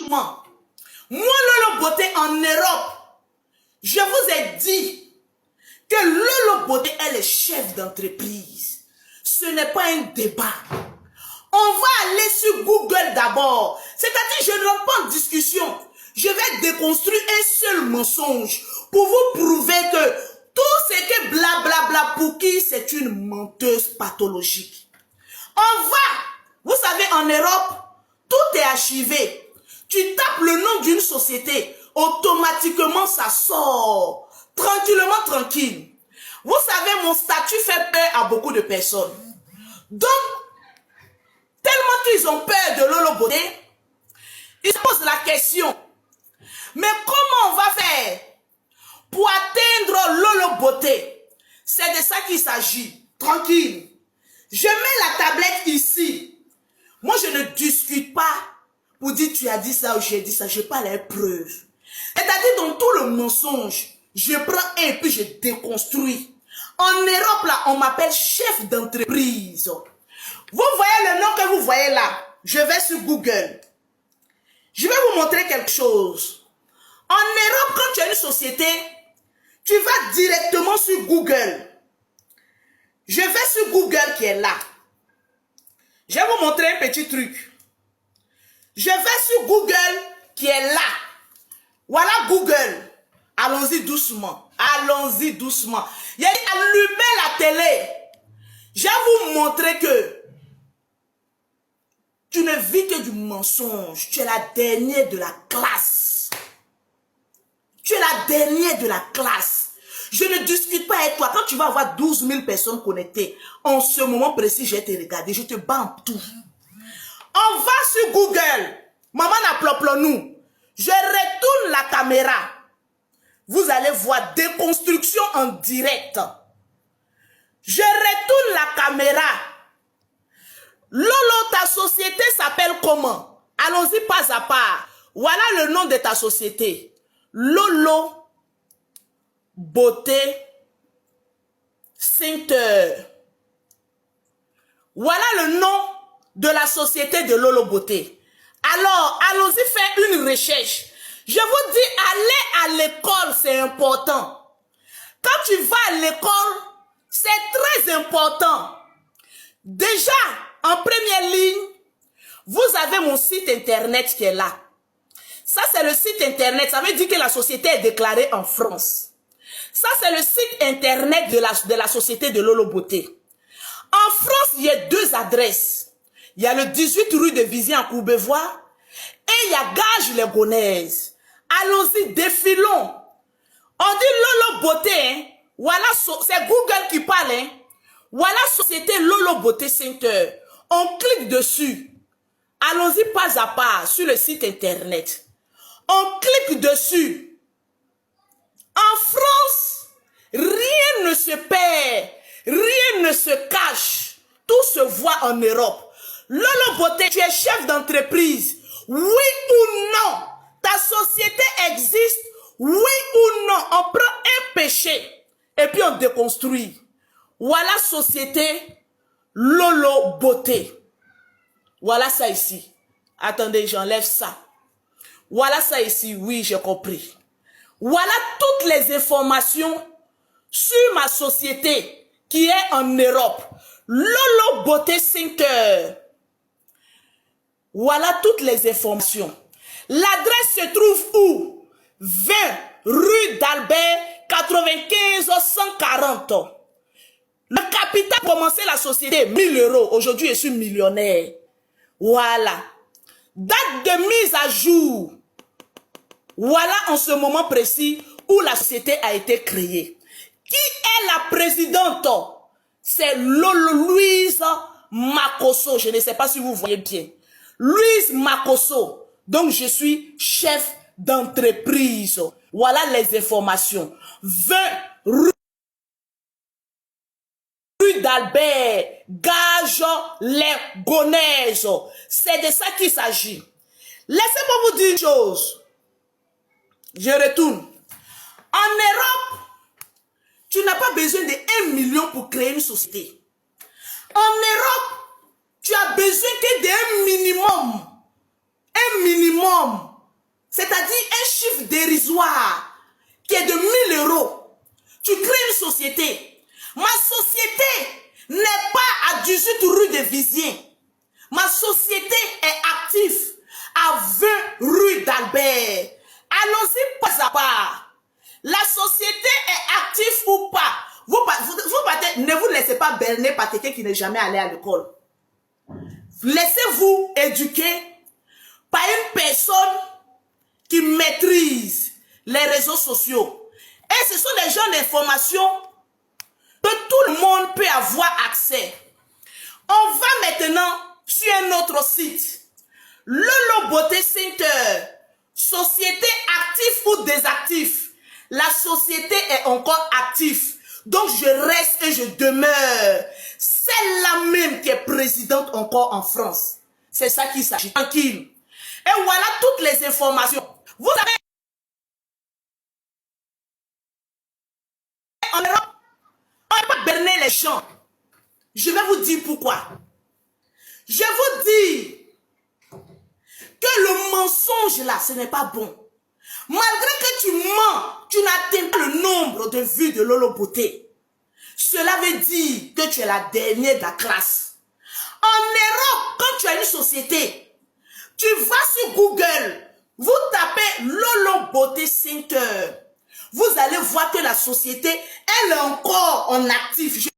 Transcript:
Moi, Lolo Beauté en Europe, je vous ai dit que Lolo Beauté est le chef d'entreprise. Ce n'est pas un débat. On va aller sur Google d'abord. C'est-à-dire, je ne rentre pas en discussion. Je vais déconstruire un seul mensonge pour vous prouver que tout ce que blablabla pour qui c'est une menteuse pathologique. On va, vous savez, en Europe, tout est archivé. Tu tapes le nom d'une société, automatiquement ça sort. Tranquillement, tranquille. Vous savez, mon statut fait peur à beaucoup de personnes. Donc, tellement qu'ils ont peur de Lolo Beauté, ils se posent la question, mais comment on va faire pour atteindre Lolo Beauté? C'est de ça qu'il s'agit. Tranquille. Je mets la tablette ici. Moi, je ne discute pas pour dire tu as dit ça ou j'ai dit ça. Je parle à preuve. C'est-à-dire, dans tout le mensonge, je prends un et puis je déconstruis. En Europe, là, on m'appelle chef d'entreprise. Vous voyez le nom que vous voyez là. Je vais sur Google. Je vais vous montrer quelque chose. En Europe, quand tu as une société, tu vas directement sur Google. Je vais sur Google qui est là. Je vais vous montrer un petit truc. Je vais sur Google qui est là. Voilà Google. Allons-y doucement. Allons-y doucement. Il y a dit allumez la télé. Je vais vous montrer que tu ne vis que du mensonge. Tu es la dernière de la classe. Tu es la dernière de la classe. Je ne discute pas avec toi. Quand tu vas avoir 12 000 personnes connectées, en ce moment précis, je vais te regarder. Je te bats en tout. On va sur Google. Maman n'applaudit-nous. Je retourne la caméra. Vous allez voir déconstruction en direct. Je retourne la caméra. Lolo, ta société s'appelle comment? Allons-y pas à pas. Voilà le nom de ta société. Lolo Beauté Center. Voilà le nom de la société de Lolo Beauté. Alors, allons-y faire une recherche. Je vous dis, aller à l'école, c'est important. Quand tu vas à l'école, c'est très important. Déjà, en première ligne, vous avez mon site internet qui est là. Ça, c'est le site internet. Ça veut dire que la société est déclarée en France. Ça, c'est le site internet de la société de Lolo Beauté. En France, il y a 2 adresses. Il y a le 18 rue de Vizy en Courbevoie et il y a Gage-les-Gonaises. Allons-y, défilons. On dit Lolo Beauté, hein. Voilà, c'est Google qui parle, hein. Voilà société Lolo Beauté Center. On clique dessus. Allons-y pas à pas sur le site internet. On clique dessus. En France, rien ne se perd, rien ne se cache. Tout se voit en Europe. Lolo Beauté, tu es chef d'entreprise. Oui ou non? Ta société existe. Oui ou non? On prend un péché et puis on déconstruit. Voilà société Lolo Beauté. Voilà ça ici. Attendez, j'enlève ça. Voilà ça ici. Oui, j'ai compris. Voilà toutes les informations sur ma société qui est en Europe. Lolo Beauté Center. Voilà toutes les informations. L'adresse se trouve où? 20 rue d'Albert, 95 140. Le capital pour commencer la société, 1000 euros. Aujourd'hui, je suis millionnaire. Voilà. Date de mise à jour. Voilà en ce moment précis où la société a été créée. Qui est la présidente? C'est Louise Makosso. Je ne sais pas si vous voyez bien. Louise Makosso. Donc, je suis chef d'entreprise. Voilà les informations. 20 rue d'Albert, Gage les Gonaises. C'est de ça qu'il s'agit. Laissez-moi vous dire une chose. Je retourne. En Europe, tu n'as pas besoin de 1 million pour créer une société. En Europe, tu as besoin que d'un minimum. Un minimum. c'est-à-dire un chiffre dérisoire qui est de 1000 euros. Tu crées une société. Ma société n'est pas à 18 rue de Vizier. Ma société est active à 20 rue d'Albert. Allons-y pas à pas. La société est active ou pas. Ne vous laissez pas berner par quelqu'un qui n'est jamais allé à l'école. Laissez-vous éduquer par une personne qui maîtrise les réseaux sociaux. Et ce sont des genres d'informations que tout le monde peut avoir accès. On va maintenant sur un autre site. Lolo Beauté Center. Société active ou désactive. La société est encore active. Donc je reste et je demeure. Celle-là même qui est présidente encore en France. C'est ça qu'il s'agit. Tranquille. Et voilà toutes les informations. Vous savez, en Europe, on ne peut pas berner les gens. Je vais vous dire pourquoi. Je vous dis que le mensonge là, ce n'est pas bon. Malgré que tu mens, tu n'atteins pas le nombre de vues de Lolo Beauté. Cela veut dire que tu es la dernière de la classe. En Europe, quand tu as une société, tu vas sur Google, vous tapez Lolo Beauté Center. Vous allez voir que la société, elle est encore en actif.